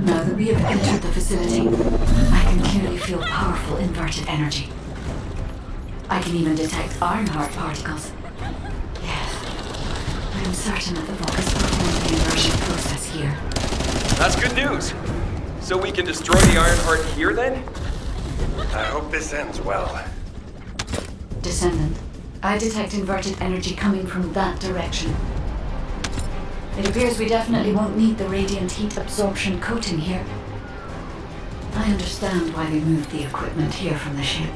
Now that we have entered the facility, I can clearly feel powerful inverted energy. I can even detect iron-heart particles. Yes, I am certain that the Vulgus performed the inversion process here. That's good news. So we can destroy the Ironheart here then? I hope this ends well. Descendant, I detect inverted energy coming from that direction. It appears we definitely won't need the radiant heat absorption coating here. I understand why they moved the equipment here from the ship.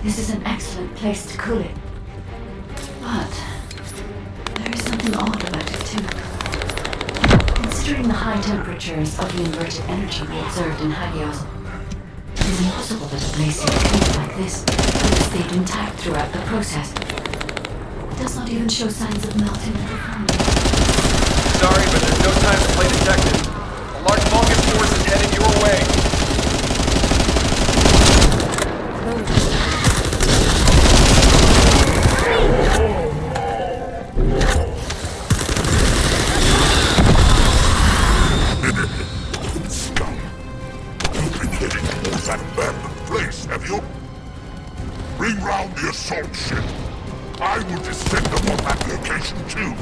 This is an excellent place to cool it. But there is something odd about it too. Considering the high temperatures of the inverted energy we observed in Hagios, it is impossible that a glacier cube like this could have stayed intact throughout the process. It does not even show signs of melting or deformity. Sorry, but there's no time to play detective. A large Vulgus force is headed your way. Scum. You've been heading towards that abandoned place, have you? Bring round the assault ship. I will descend upon that location too.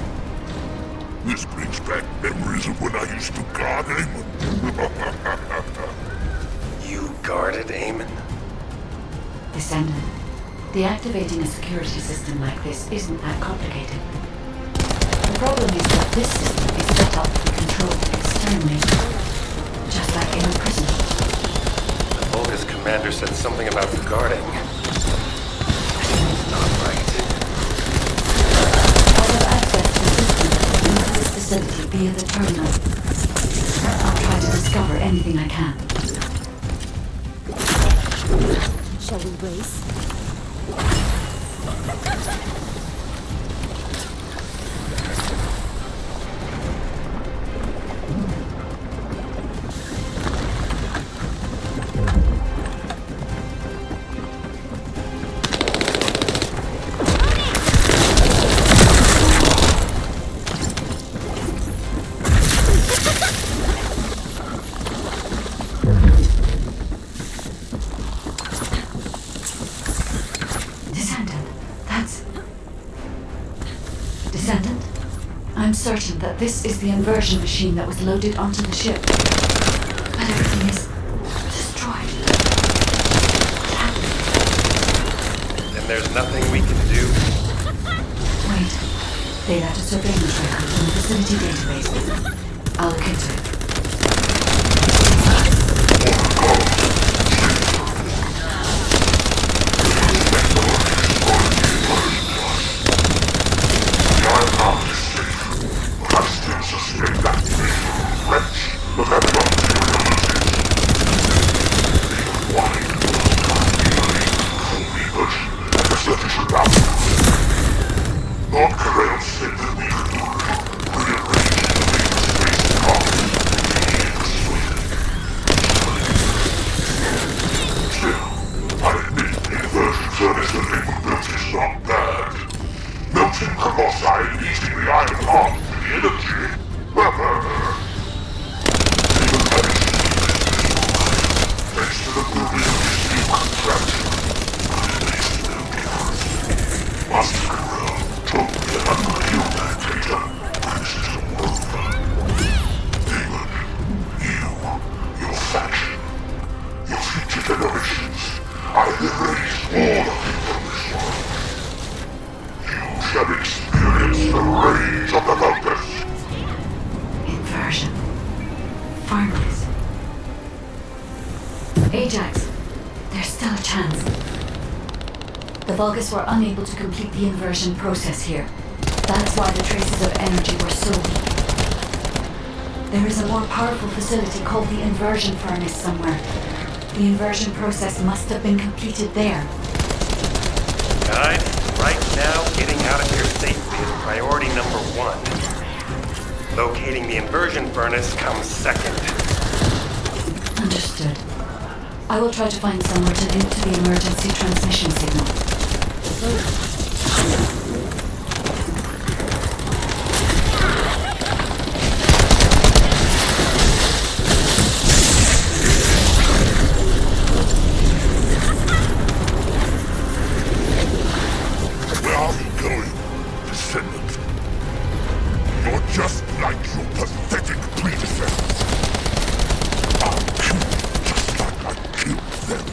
This brings back memories of when I used to guard Amon. You guarded Amon? Descendant, deactivating a security system like this isn't that complicated. The problem is that this system is set up to be controlled externally, just like in a prison. The Vulgus commander said something about guarding. That's not right. I have access to systems into this facility via the terminal. I'll try to discover anything I can. Shall we race? Descendant, I'm certain that this is the inversion machine that was loaded onto the ship. But everything is destroyed. And there's nothing we can do? Wait. They left a surveillance record in the facility database. I'll look into it. The Vulgus were unable to complete the inversion process here. That's why the traces of energy were so weak. There is a more powerful facility called the inversion furnace somewhere. The inversion process must have been completed there. Guys, right now, getting out of here safely is priority number 1. Locating the inversion furnace comes second. Understood. I will try to find somewhere to link to the emergency transmission signal. Just like your pathetic predecessors. I'll kill you just like I killed them.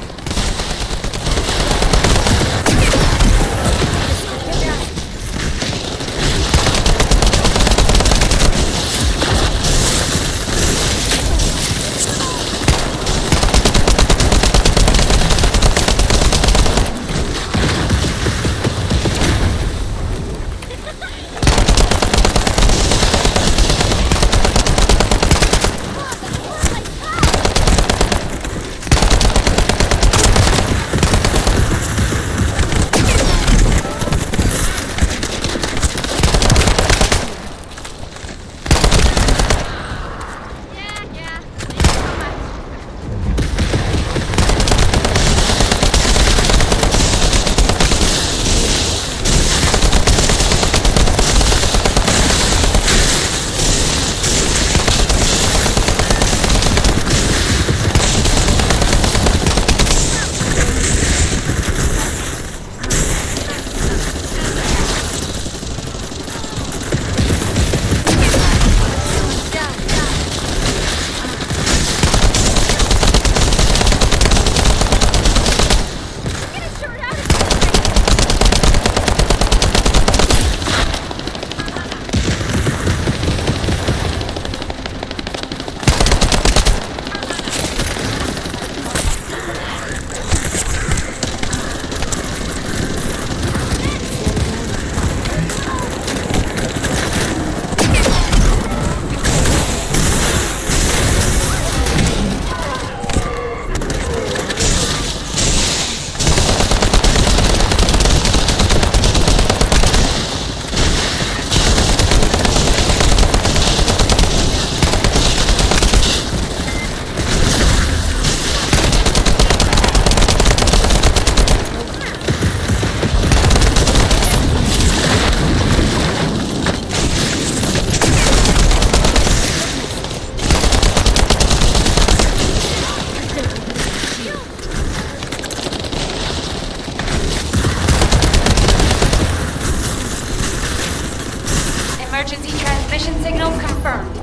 Emergency transmission signal confirmed.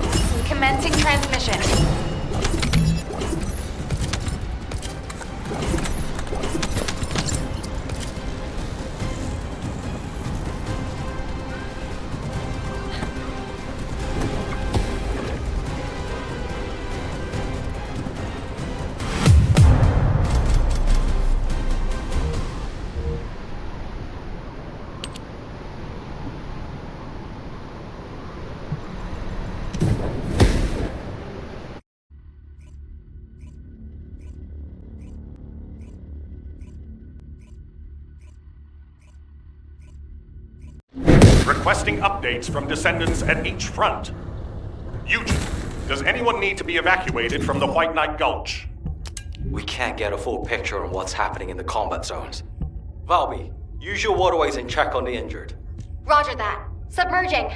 Commencing transmission. Requesting updates from Descendants at each front. Eugene, does anyone need to be evacuated from the White Knight Gulch? We can't get a full picture on what's happening in the combat zones. Valby, use your waterways and check on the injured. Roger that. Submerging.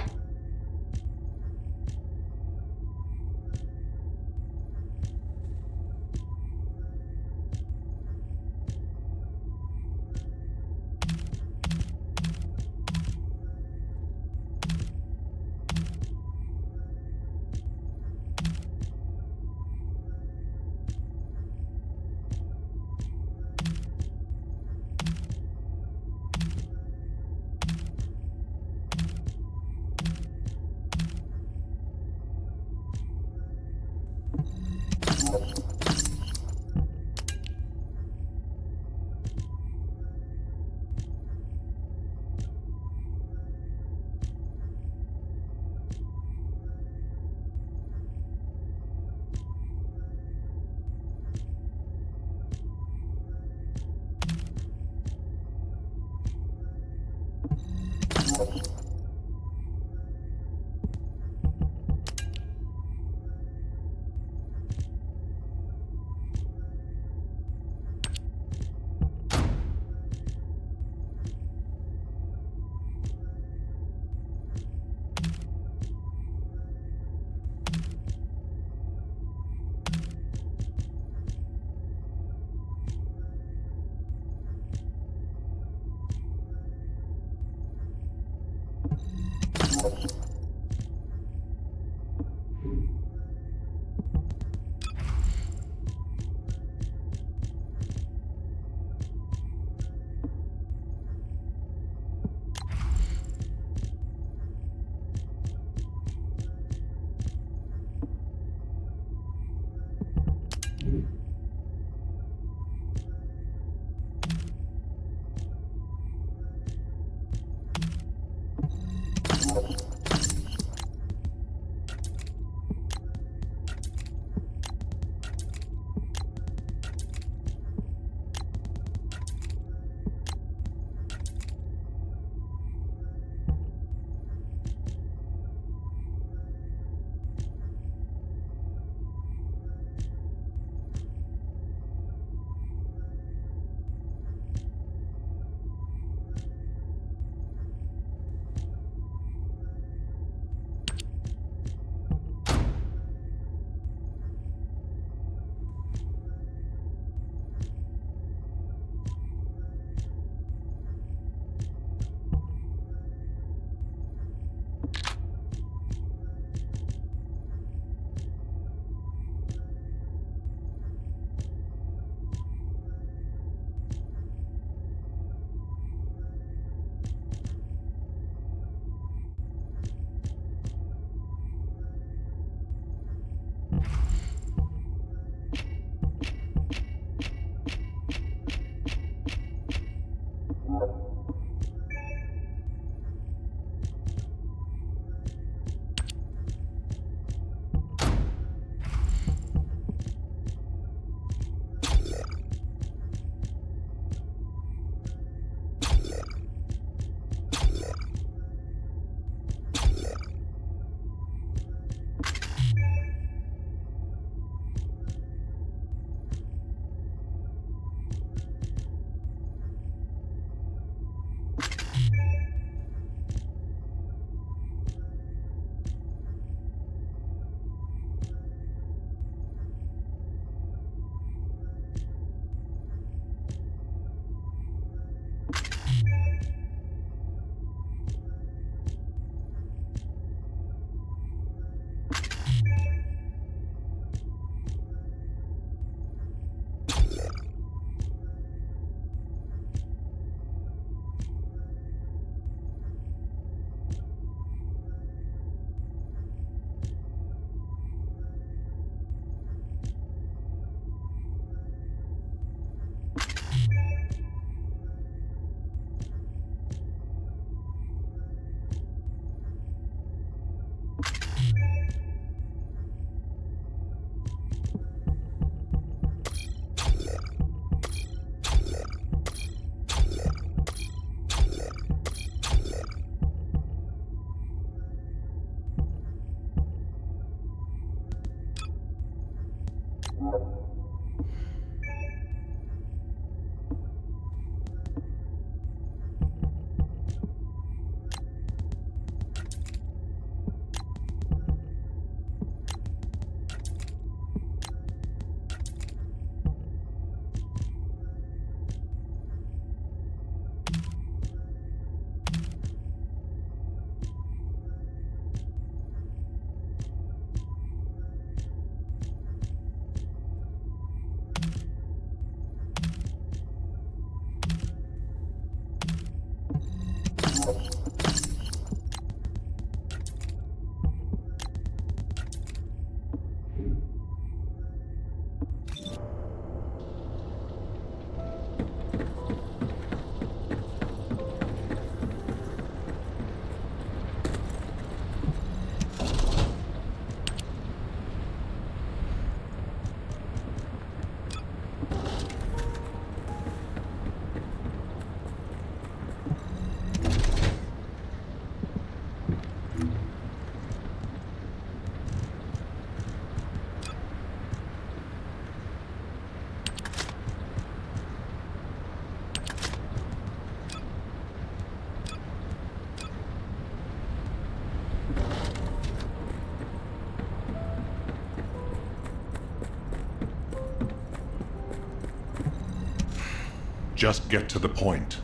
Just get to the point.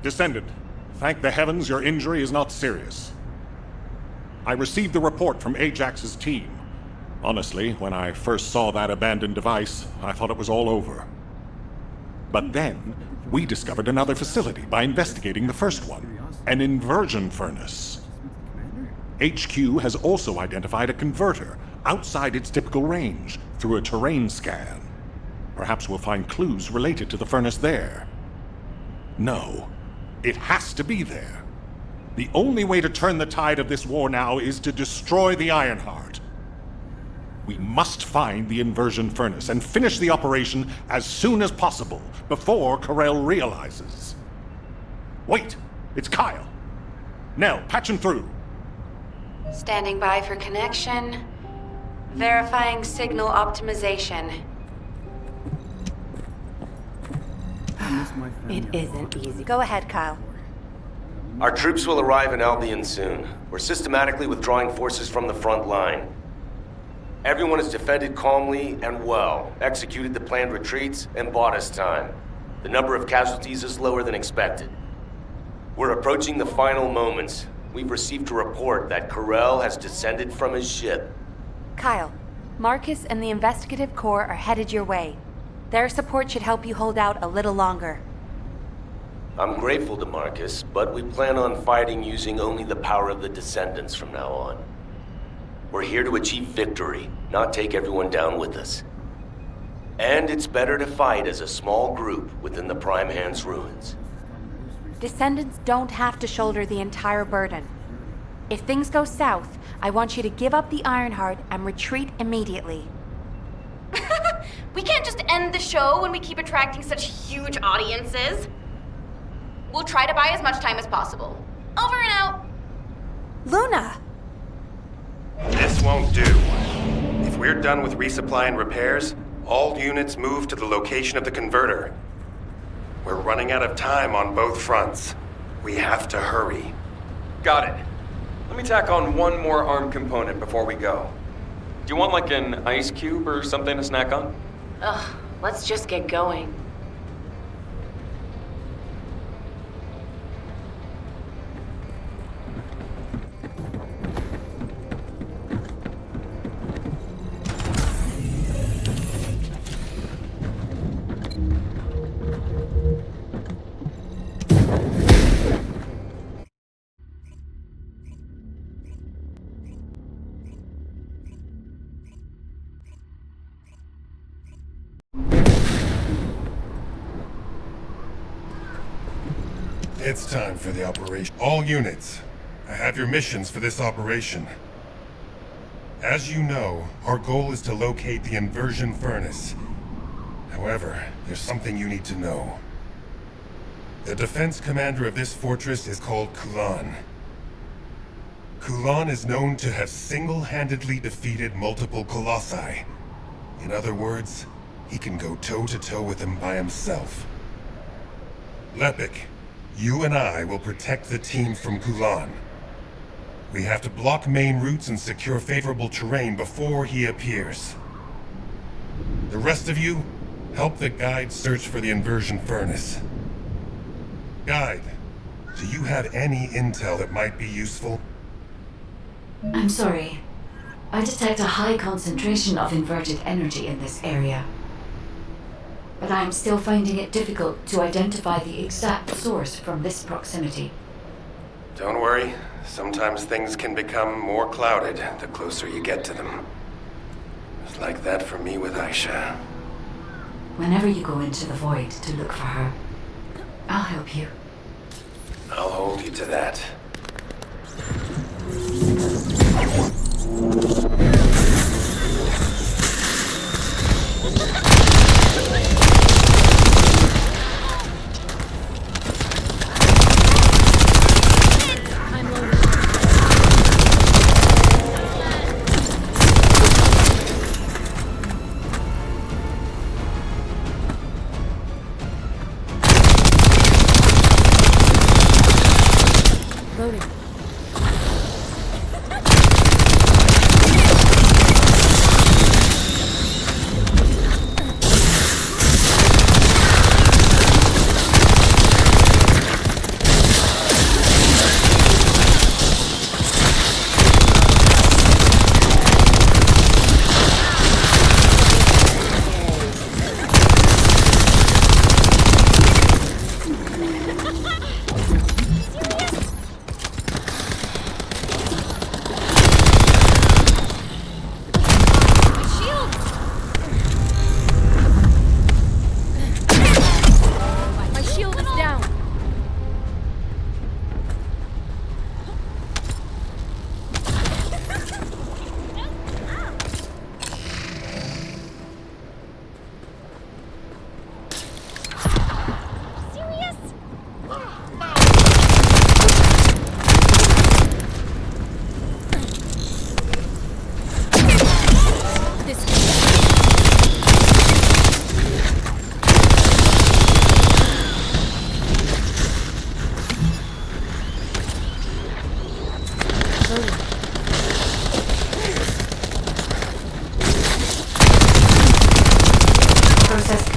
Descendant, thank the heavens your injury is not serious. I received the report from Ajax's team. Honestly, when I first saw that abandoned device, I thought it was all over. But then, we discovered another facility by investigating the first one, an inversion furnace. HQ has also identified a converter outside its typical range through a terrain scan. Perhaps we'll find clues related to the furnace there. No, it has to be there. The only way to turn the tide of this war now is to destroy the Ironheart. We must find the inversion furnace and finish the operation as soon as possible, before Corell realizes. Wait, it's Kyle. Nell, patch him through. Standing by for connection. Verifying signal optimization. It isn't easy. Go ahead, Kyle. Our troops will arrive in Albion soon. We're systematically withdrawing forces from the front line. Everyone has defended calmly and well, executed the planned retreats, and bought us time. The number of casualties is lower than expected. We're approaching the final moments. We've received a report that Corell has descended from his ship. Kyle, Marcus and the investigative corps are headed your way. Their support should help you hold out a little longer. I'm grateful to Marcus, but we plan on fighting using only the power of the Descendants from now on. We're here to achieve victory, not take everyone down with us. And it's better to fight as a small group within the Prime Hand's ruins. Descendants don't have to shoulder the entire burden. If things go south, I want you to give up the Ironheart and retreat immediately. We can't just end the show when we keep attracting such huge audiences. We'll try to buy as much time as possible. Over and out. Luna! This won't do. If we're done with resupply and repairs, all units move to the location of the converter. We're running out of time on both fronts. We have to hurry. Got it. Let me tack on one more arm component before we go. Do you want like an ice cube or something to snack on? Ugh, let's just get going. It's time for the operation. All units, I have your missions for this operation. As you know, our goal is to locate the inversion furnace. However, there's something you need to know. The defense commander of this fortress is called Kulan. Kulan is known to have single-handedly defeated multiple colossi. In other words, he can go toe-to-toe with them by himself. Lepik, you and I will protect the team from Kulan. We have to block main routes and secure favorable terrain before he appears. The rest of you, help the guide search for the inversion furnace. Guide, do you have any intel that might be useful? I'm sorry. I detect a high concentration of inverted energy in this area. But I'm still finding it difficult to identify the exact source from this proximity. Don't worry. Sometimes things can become more clouded the closer you get to them. It's like that for me with Aisha. Whenever you go into the void to look for her, I'll help you. I'll hold you to that.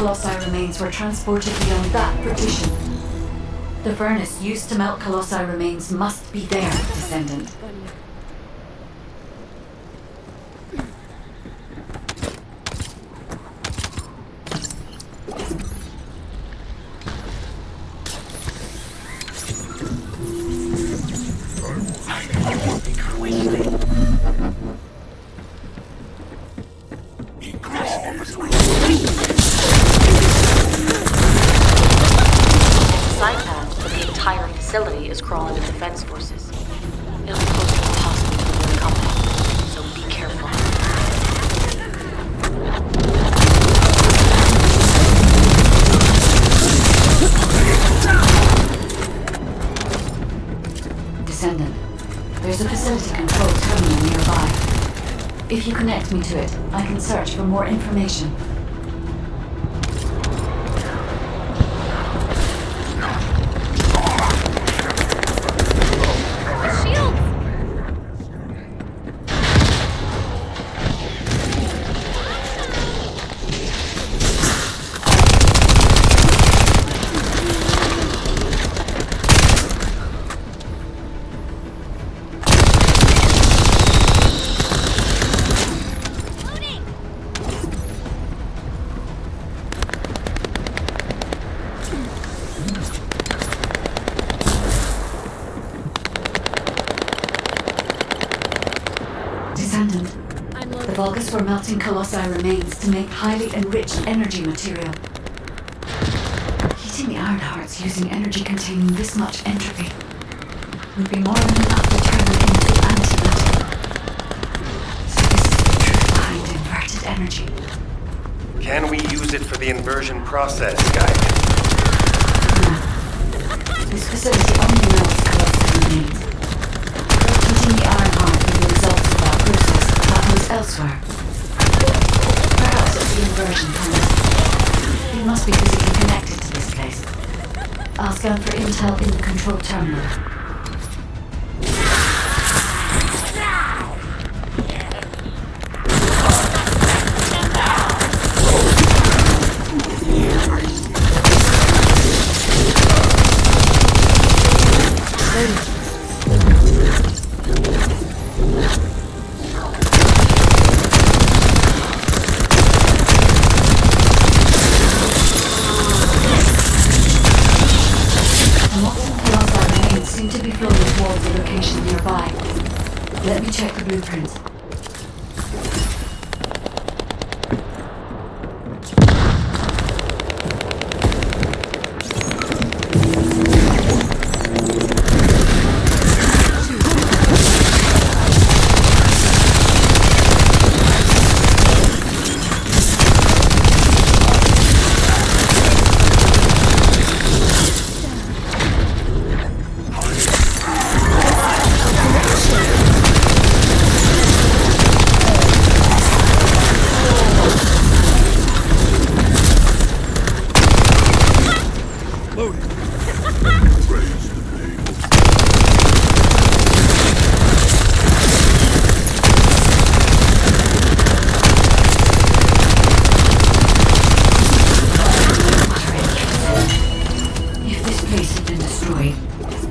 Colossi remains were transported beyond that partition. The furnace used to melt Colossi remains must be there, Descendant. Facility is crawling with defense forces. It'll be closer than possible to the compound, so be careful. Descendant, there's a facility control terminal nearby. If you connect me to it, I can search for more information. The Vulgus were melting Colossi remains to make highly enriched energy material. Heating the iron hearts using energy containing this much entropy would be more than enough to turn them into antimatter. So this is the truth behind inverted energy. Can we use it for the inversion process, guide? No. This facility only melts Colossi remains. Heating the iron heart with the results of that process elsewhere. Perhaps it's the inversion point. It must be physically connected to this place. I'll scan for intel in the control terminal. Let me check the blueprints.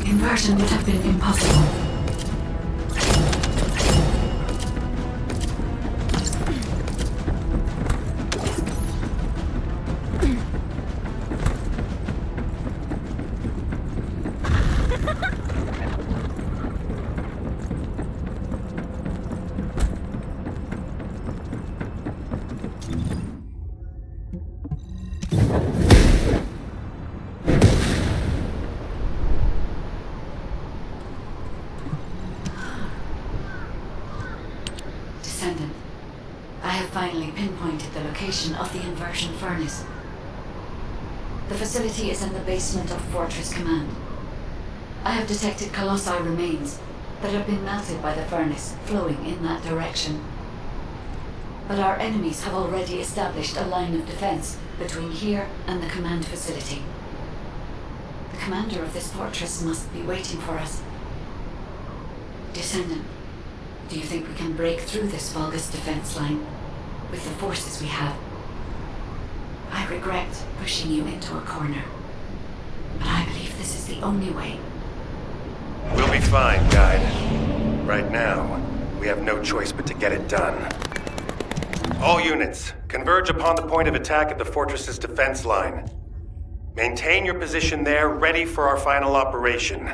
Inversion would have been impossible. Descendant, I have finally pinpointed the location of the inversion furnace. The facility is in the basement of Fortress Command. I have detected Colossi remains that have been melted by the furnace flowing in that direction. But our enemies have already established a line of defense between here and the command facility. The commander of this fortress must be waiting for us. Descendant, do you think we can break through this Vulgus defense line with the forces we have? I regret pushing you into a corner. But I believe this is the only way. We'll be fine, Guide. Right now, we have no choice but to get it done. All units, converge upon the point of attack at the fortress's defense line. Maintain your position there, ready for our final operation.